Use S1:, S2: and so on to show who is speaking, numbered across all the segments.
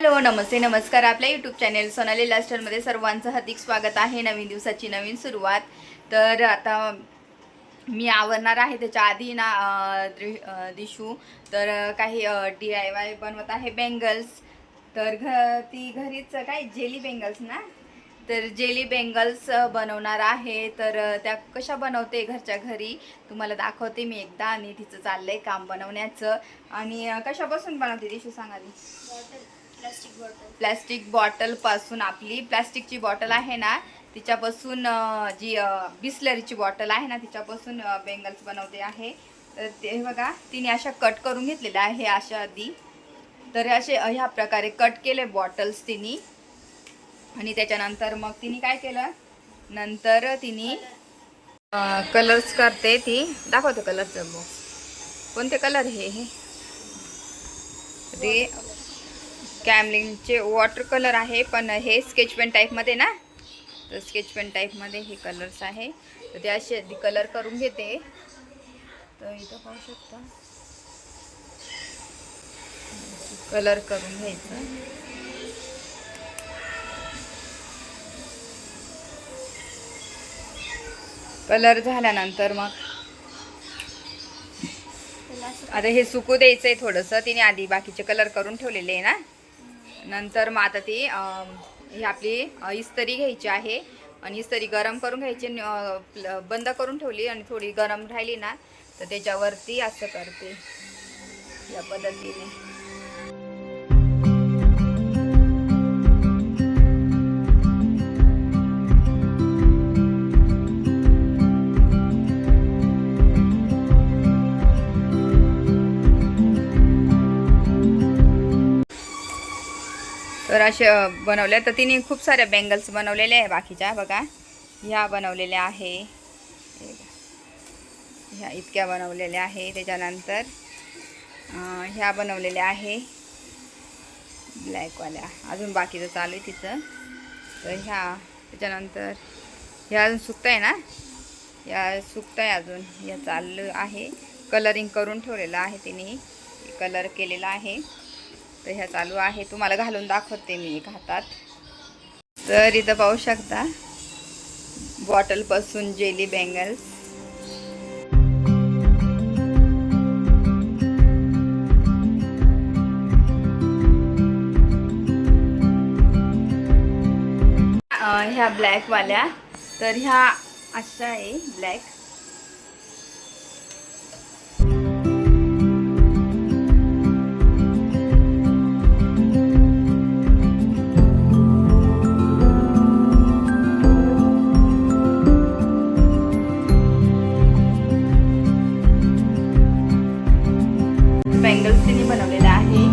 S1: Hello नमस्ते नमस्कार. आपल्या YouTube channel Sonali लास्टरमध्ये सर्वांचं हार्दिक स्वागत आहे. नवीन दिवसाची नवीन सुरुवात. तर आता मी आवरणार आहे. त्याच्या आधी ना दिशू तर काही DIY बनवत आहे बेंगल्स. तर ती घरीच काय जेली बेंगल्स ना, तर जेली बेंगल्स बनवणार आहे. तर त्या कशा बनवते घरच्या घरी तुम्हाला दाखवते मी एकदा. आणि तिचं चाललंय काम बनवण्याचं. आणि कशापासून बनवते दिशू सांगा आधी. प्लॅस्टिक बॉटल पासून, आपली प्लॅस्टिकची बॉटल आहे ना तिच्यापासून, जी बिस्लरीची बॉटल आहे ना तिच्यापासून बेंगल्स बनवते आहे. तर ते बघा तिने अशा कट करून घेतलेल्या आहे अशा आधी. तर असे ह्या प्रकारे कट केले बॉटल्स तिने. आणि त्याच्यानंतर मग तिने काय केलं, नंतर तिने कलर्स करते. ती दाखवते कलरचं बॉक्स. कोणते कलर हे ते कॅमलिनचे वॉटर कलर आहे, पण हे स्केच पेन टाईपमध्ये ना, तर स्केच पेन टाईपमध्ये हे कलर्स आहे. तर ते असे कलर करून घेते. तर इथं पाहू शकता कलर करून घ्यायचं. कलर झाल्यानंतर मग आता हे सुकू द्यायचं आहे थोडंसं. तिने आधी बाकीचे कलर करून ठेवलेले आहे ना. नंतर मग आता ती ही आपली इस्त्री घ्यायची आहे. आणि इस्त्री गरम करून घ्यायची. बंद करून ठेवली आणि थोडी गरम राहिली ना तर त्याच्यावरती असं करते या पद्धतीने. तर असे बनवल्या. तर तिने खूप साऱ्या बेंगल्स बनवलेल्या आहे बाकीच्या. बघा ह्या बनवलेल्या आहे, ह्या इतक्या बनवलेल्या आहे. त्याच्यानंतर ह्या बनवलेल्या आहे ब्लॅकवाल्या. अजून बाकीचं चालू आहे तिचं. तर ह्या त्याच्यानंतर ह्या अजून सुकतं आहे ना, या सुकतं आहे अजून. ह्या चाललं आहे. कलरिंग करून ठेवलेलं आहे तिने, कलर केलेला आहे. तर ह्या चालू आहे. तुम्हाला घालून दाखवते मी एक हातात. तर इथं पाहू शकता बॉटलपासून जेली बेंगल्स. ह्या ब्लॅकवाल्या. तर ह्या अशा आहे ब्लॅक. बेंगल्स तिने बनवलेला आहे.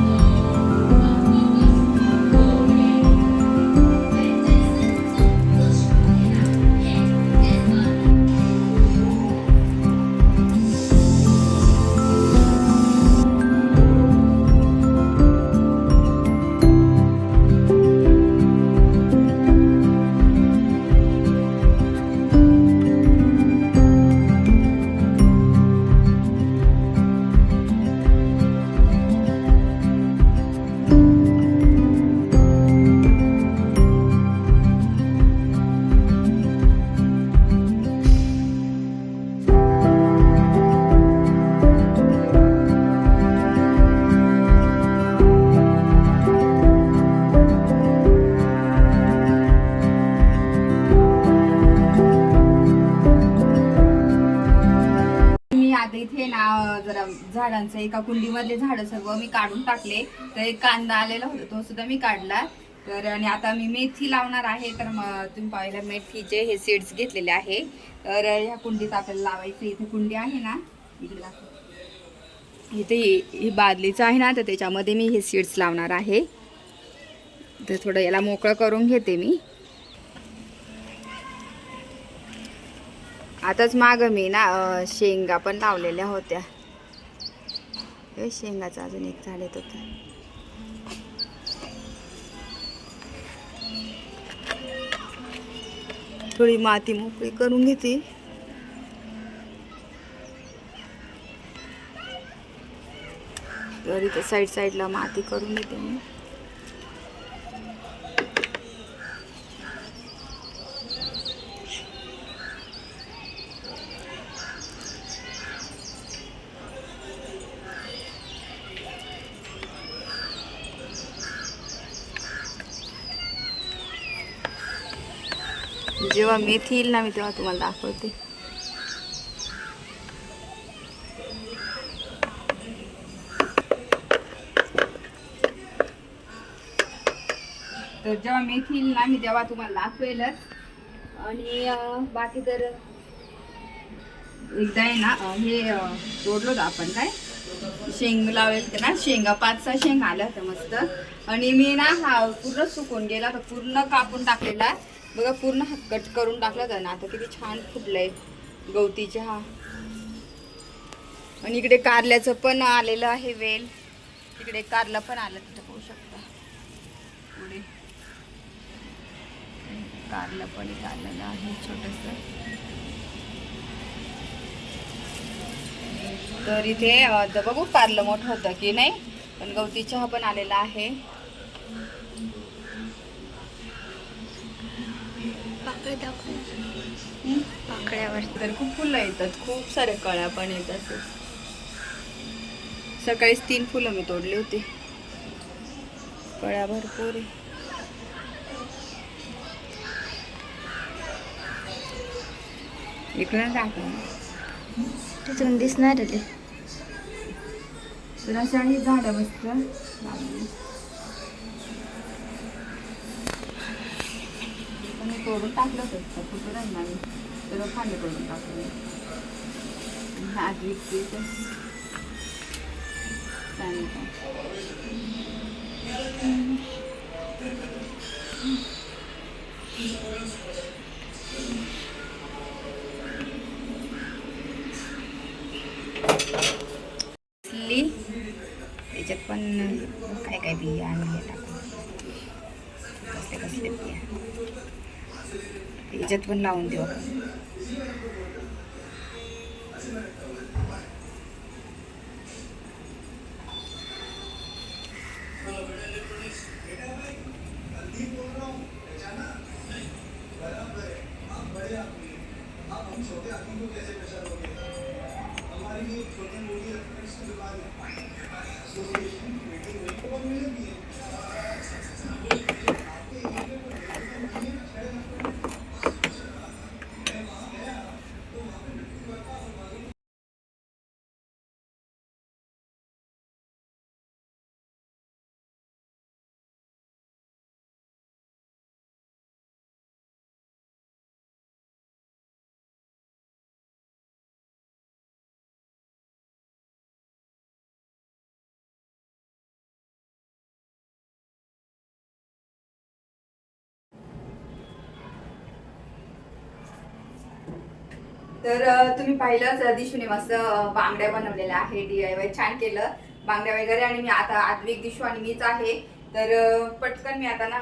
S1: इथे ना जरा झाडांचं एका कुंडीमधले झाडं सर्व मी काढून टाकले. तर एक कांदा आलेला होता तो सुद्धा मी काढला. तर आणि आता मी मेथी लावणार आहे. तर मग तुम्ही पाहिलं मेथीचे हे सीड्स घेतलेले आहे. तर ह्या कुंडीत आपल्याला लावायचं. इथे कुंडी आहे ना, इथे ही बादलीचं आहे ना, तर त्याच्यामध्ये मी हे सीड्स लावणार आहे. तर थोडं याला मोकळं करून घेते मी. आताच माग मी ना शेंगा पण लावलेल्या होत्या. हे शेंगाचं अजून एक झाड येत होतं. थोडी माती मोकळी करून घेते. तर इथे साईडला माती करून घेते मी. जेव्हा मेथी येईल ना मी तेव्हा तुम्हाला दाखवते. तर जेव्हा मेथी येईल ना मी तेव्हा तुम्हाला दाखवेलच. आणि बाकी तर एकदा आहे ना हे तोडलो होतं आपण, काय शेंग लावेल ते ना, शेंगा 5-6 शेंग आल्या होत्या मस्त. आणि मी ना हा पूर्ण सुकून गेला तर पूर्ण कापून टाकलेला बघा, पूर्ण हा कट करून टाकला होता ना. आता किती छान फुटलंय गवती चहा. आणि इकडे कारल्याचं पण आलेलं आहे वेल. इकडे कारलं पण आलं, तिथं पाहू शकता पुढे कारलं पण इथं आलेलं आहे छोटंसं. तर इथे तर बघू कारलं मोठं होतं की नाही. पण गवती चहा पण आलेला आहे. पाकळ्यावर तर खूप फुलं येतात, खूप सारे कळ्या पण येतात. सकाळीच 3 फुलं मी तोडली होती, कळ्या भरपूर आहे. इकडं टाका तिथून दिसणार आहे तर अशाही झाडं मस्त लागली. मी तोडून टाकलं होतं कुठं राहिलं मी, तर खाली तोडून टाकलं. आज विकते त्याच्यात पण काय काय बिया आणले टाकून, कसले कसले बिया त्याच्यात पण लावून देऊ आपण. तर तुम्ही पाहिलंच दिशूने मस्त बांगड्या बनवलेल्या आहे, DIY छान केलं बांगड्या वगैरे. आणि मी आता आद्विक, दिशू आणि मीच आहे. तर पटकन मी आता ना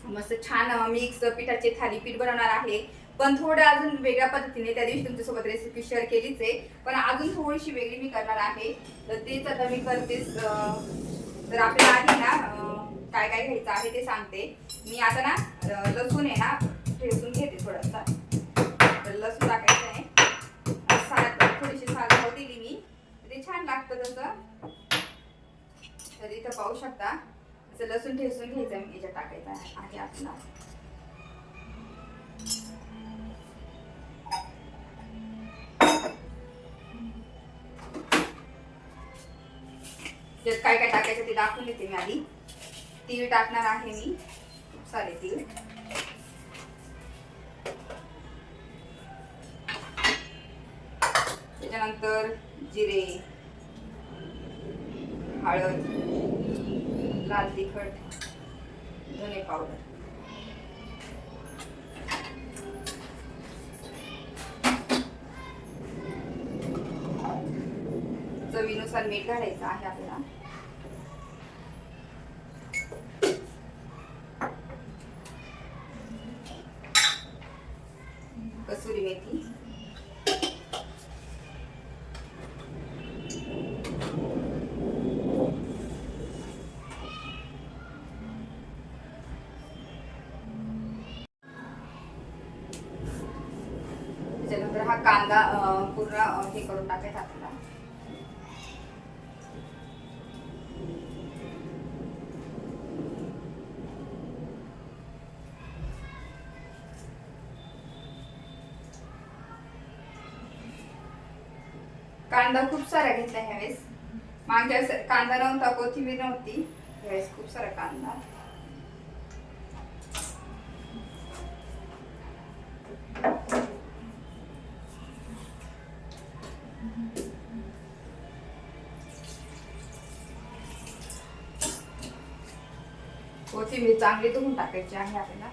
S1: मस्त छान मिक्स पिठाचे थालीपीठ बनवणार आहे. पण थोडं अजून वेगळ्या पद्धतीने, त्या दिवशी तुमच्यासोबत रेसिपी शेअर केलीच आहे, पण अजून थोडीशी वेगळी मी करणार आहे. तर तेच आता मी करतेच. तर आपल्याला आधी ना काय काय घ्यायचं आहे ते सांगते मी. आता ना लसूण आहे ना ठेचून घेते थोडासा. तर लसूण टाकायचं आहे, थोडीशी साल दिली मी, ते छान लागतं तसं. तर इथं पाहू शकता असं लसूण ठेचून घ्यायचं मी, याच्यात टाकायचं आहे आपला. त्यात काय काय टाकायचं ते दाखवून देते मी आधी. तीळ टाकणार आहे मी, खूप सारे तीळ. त्याच्यानंतर जिरे, हळद, लाल तिखट, धने पावडर, चवीनुसार मीठ घालायचं आहे आपल्याला. कसुरी मेथी, त्याच्यानंतर हा कांदा पूर्ण हे करून टाकायचा आपल्याला. कांदा खूप सारा घेतला ह्यावेळेस. मागच्या वेळेस कांदा नव्हता, कोथिंबीर नव्हती, ह्यावेळेस खूप सारा कांदा. कोथिंबीर चांगली धुवून टाकायची आहे आपल्याला.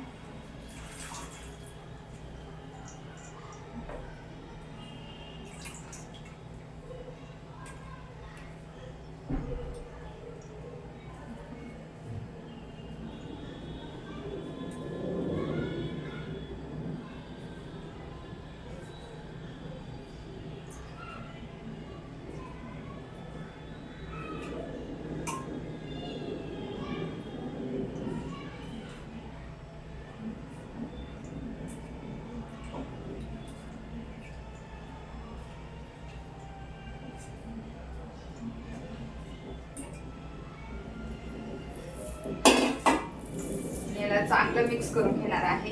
S1: याला चांगलं मिक्स करून घेणार आहे.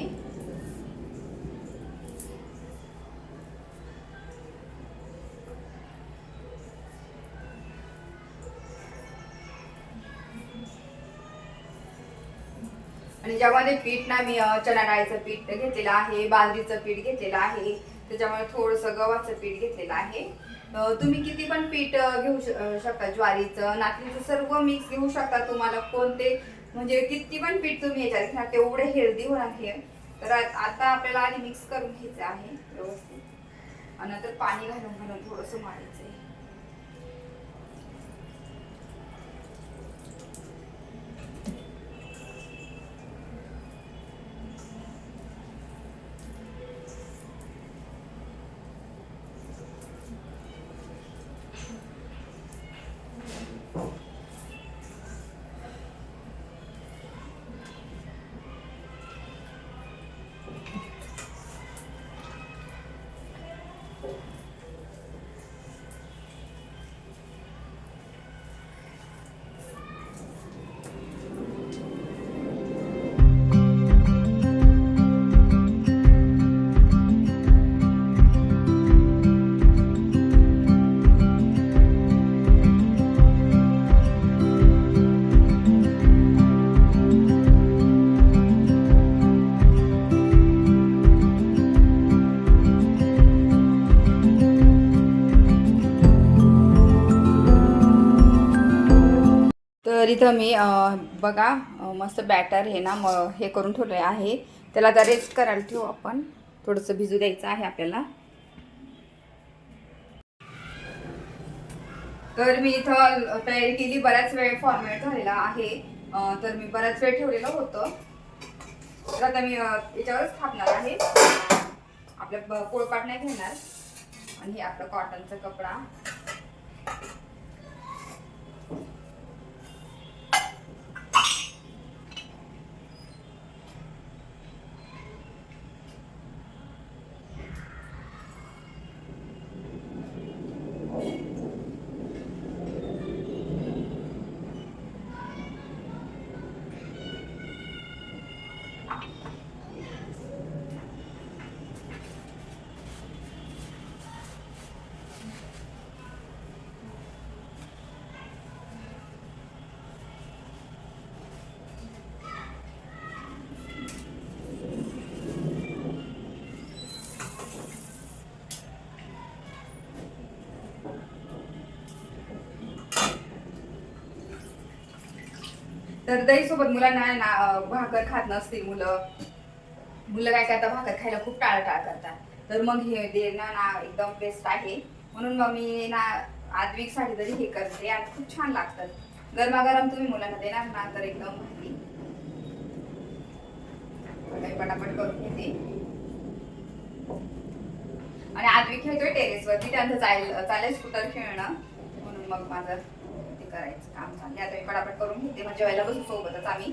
S1: आणि ज्यामध्ये पीठ ना मी चणा डाळीचं पीठ घेतलेलं आहे, बाजरीचं पीठ घेतलेलं आहे, त्याच्यामुळे थोडंसं गव्हाचं पीठ घेतलेलं आहे. तुम्ही किती पण पीठ घेऊ शकता, ज्वारीचं, नाचणीचं, सर्व मिक्स घेऊ शकता. तुम्हाला कोणते म्हणजे किती पण पीठ तुम्ही याच्यात घ्या, तेवढे हेल्दी होणार हे. तर आता आपल्याला आधी मिक्स करून घ्यायचं आहे व्यवस्थित, आणि नंतर पाणी घालून घालून थोडंसं मळायचं आहे. तर इथं मी बघा मस्त बॅटर हे ना हे करून ठेवले आहे. त्याला आता रेस्ट करायला ठेवू आपण, थोडंसं भिजू द्यायचं आहे आपल्याला. तर मी इथं तयारी केली, बराच वेळ फॉर्मेट झालेला आहे. तर मी बराच वेळ ठेवलेलं होतं. तर आता मी याच्यावरच थापणार आहे. आपल्या पोळपाट नाही घेणार. आणि हे आपलं कॉटनचा कपडा. तर दही सोबत मुलांना भाकर खात नसतील मुलं काय करतात, भाकर खायला खूप टाळाटाळ करतात. तर मग हे देणं ना एकदम बेस्ट आहे. म्हणून मग मी ना आद्विकसाठी तरी हे करते आणि खूप छान लागतात. गरमागरम तुम्ही मुलांना देणार ना तर एकदम भारी. पटापट करून घेते. आणि आद्विक खेळतोय टेरेसवरती, त्यांचं चालेल स्कूटर खेळणं, म्हणून मग माझं ते करायचं काम चाललंय. आता मी पटापट करून घेते, म्हणजे जेवायला बसू सोबतच आम्ही.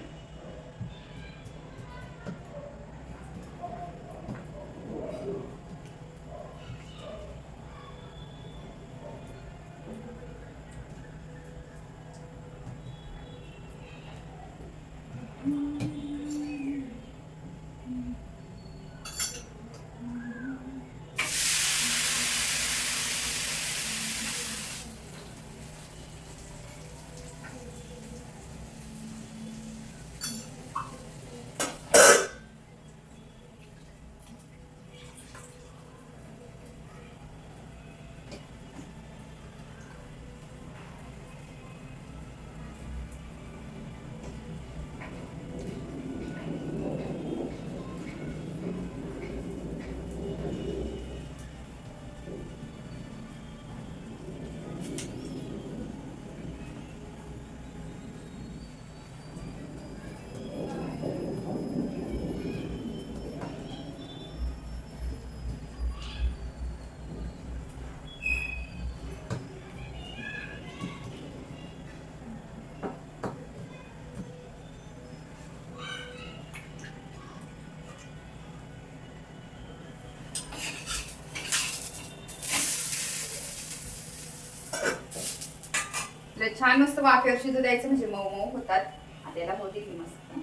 S1: छान मस्त वाफेवर शिजू द्यायचं म्हणजे मऊ मऊ होतात. आता याला होते की मस्त.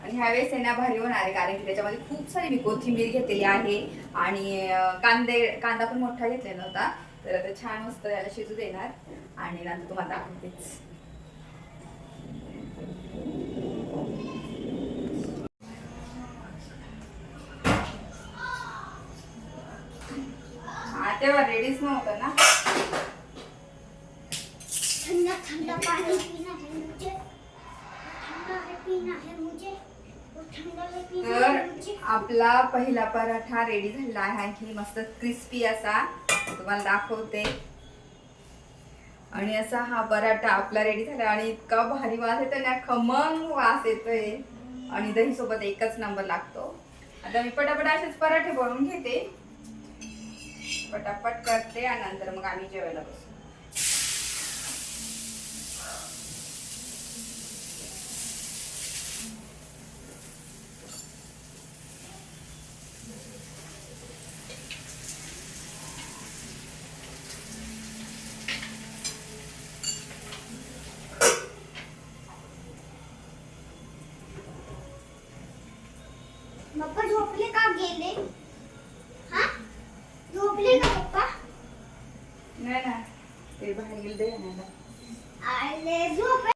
S1: आणि ह्यावेळेस आहे ना भारी होणार आहे, कारण की त्याच्यामध्ये खूप सारी मी कोथिंबीर घेतलेली आहे आणि कांदा पण मोठा घेतलेला होता. तर आता छान मस्त याला शिजू देणार आणि नंतर तुम्हाला दाखवतेच. तेव्हा रेडीच नव्हतं ना.
S2: ठंडा ठंडा पानी पीना है मुझे, ठंडा है पीना है मुझे, ठंडा है पीना
S1: तर
S2: है मुझे.
S1: आपला पहिला पराठा रेडी झाला आहे, मस्त क्रिस्पी असा तुम्हाला दाखवते. आणि असा हा पराठा आपला रेडी झाला आणि इतका भारी वास येतो ना, खमंग वास येतोय आणि दही सोबत एकच नंबर लागतो. आता मी पटापट असेच पराठे बनवून घेते, पटापट करते आणि नंतर मग आम्ही जेवायला बसू.
S2: पप्पा झोपले का गेले? हा झोपले का पप्पा?
S1: नाही ना, ते बाहेर गेले दे आणायला.
S2: आले झोप.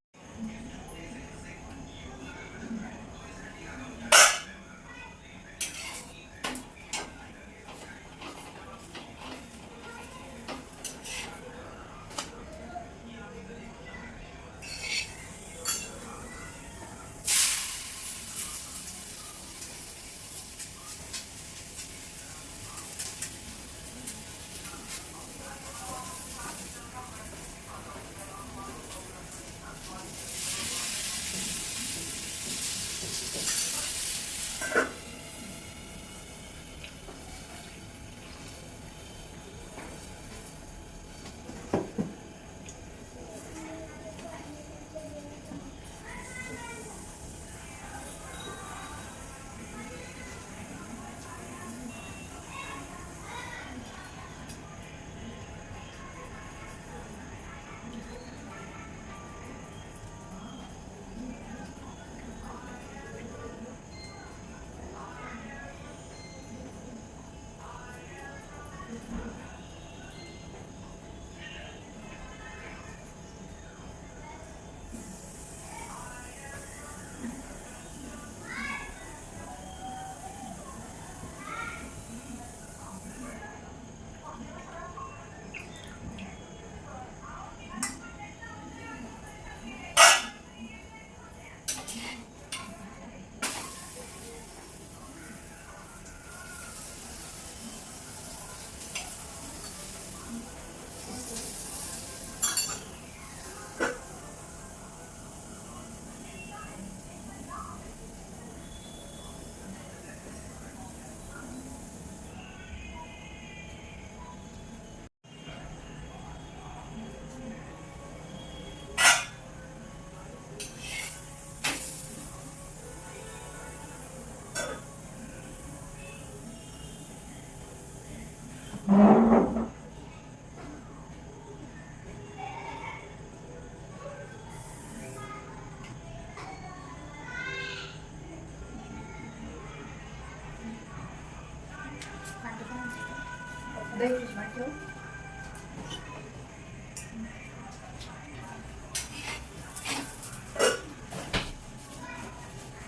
S2: दही फ्रीजमध्ये ठेव.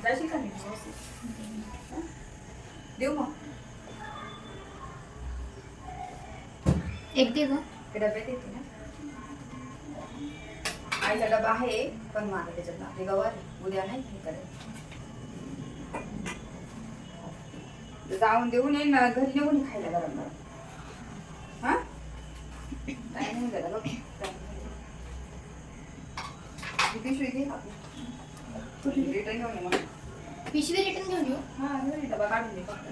S2: जायची का नाही देऊ मग एक दे गं.
S1: डब्यात येते ना. आईचा डबा आहे पण मला त्याच्यात आपली गवार उद्या नाही हे करायचं. जाऊन देऊन येईन घरी नेऊन खायला गरम गरम. हा काय नाही झालं बघ. पिशवी घे आपली रिटर्न घेऊन ये मग.
S2: पिशवी रिटर्न घेऊन येऊ.
S1: हा घरी डबा काढून दे फक्त.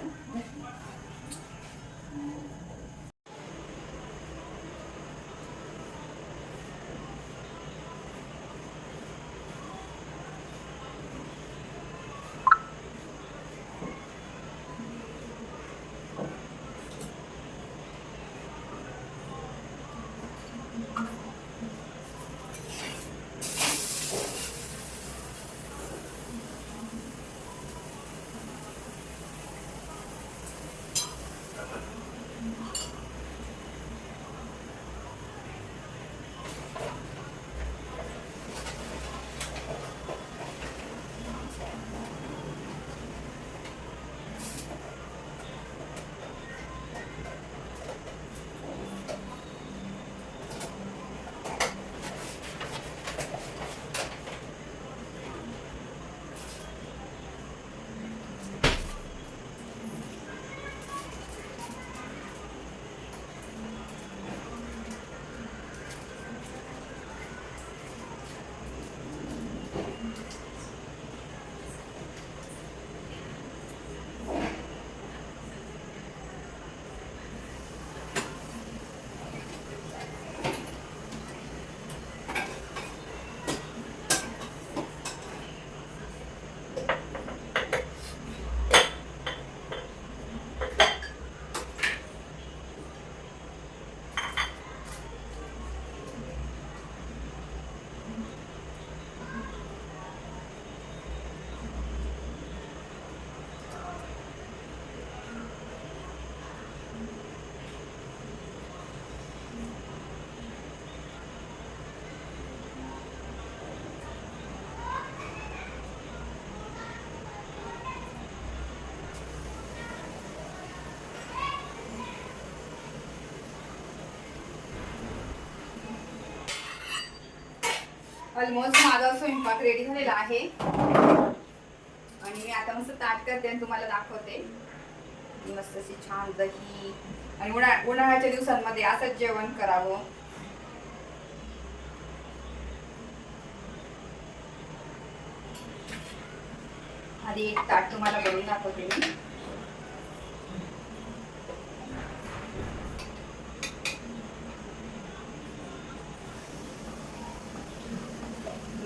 S1: ऑलमोस्ट माझा स्वयंपाक रेडी झालेला आहे आणि मी आता मस्त ताट करते आणि तुम्हाला दाखवते. मस्त अशी छान दही आणि उन्हाळ्याच्या दिवसांमध्ये असंच जेवण करावं. आधी एक ताट तुम्हाला बनवून दाखवते मी.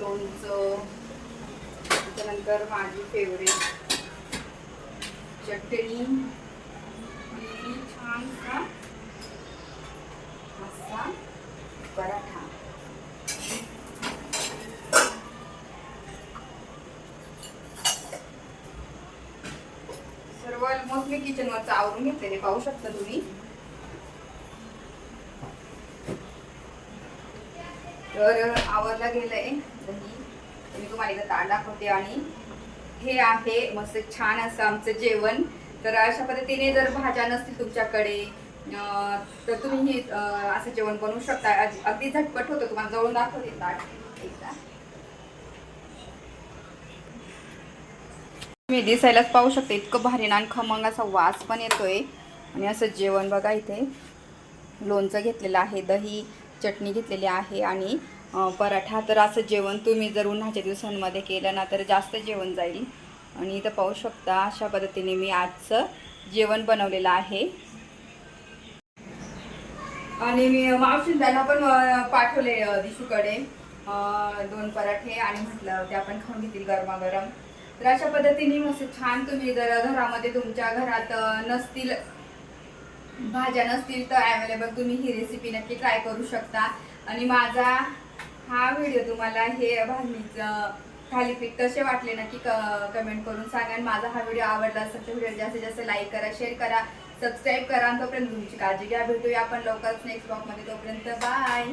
S1: लोणचं, त्याच्यानंतर माझी फेवरेट चटणी, छानसा मस्त पराठा. सर्व ऑलमोस्ट मी किचनवरचं आवरून घेतलेले पाहू शकता तुम्ही. तर आवरला गेलंय दही, मी तुम्हाला एकदा ताट दाखवते. आणि हे आहे मस्त छान असं आमचं जेवण. तर अशा पद्धतीने जर भाज्या नसतील तुमच्याकडे तर तुम्ही हे असं जेवण बनवू शकता. अगदी झटपट होतं. तुम्हाला जवळून दाखवते ताट एकदा. मी दिसायलाच पाहू शकते इतकं भारी ना, आणि खमंग असा वास पण येतोय. आणि असं जेवण बघा, इथे लोणचं घेतलेलं आहे, दही चटणी घेतलेली आहे आणि पराठा. तर असं जेवण तुम्ही जर उन्हाळ्याच्या दिवसांमध्ये केलं ना तर जास्त जेवण जाईल. आणि इथं पाहू शकता अशा पद्धतीने मी आजचं जेवण बनवलेलं आहे. आणि मी मावशीन त्यांना पण पाठवले दिशूकडे 2 पराठे आणि म्हटलं ते आपण खाऊन घेतील गरमागरम. तर अशा पद्धतीने मस्त छान तुम्ही जर घरामध्ये तुमच्या घरात नसतील भाज्या नसतील तर अवेलेबल तुम्ही ही रेसिपी नक्की ट्राय करू शकता. आणि माझा हा व्हिडिओ तुम्हाला हे भाजणीचं थालीपीठ कसे वाटले नक्की कमेंट करून सांगा. आणि माझा हा व्हिडिओ आवडला असेल तर व्हिडिओ जास्तीत जास्त लाईक करा, शेअर करा, सबस्क्राईब करा. आणि तोपर्यंत तुमची काळजी घ्या. भेटूया आपण लवकरच नेक्स्ट ब्लॉगमध्ये. तोपर्यंत बाय.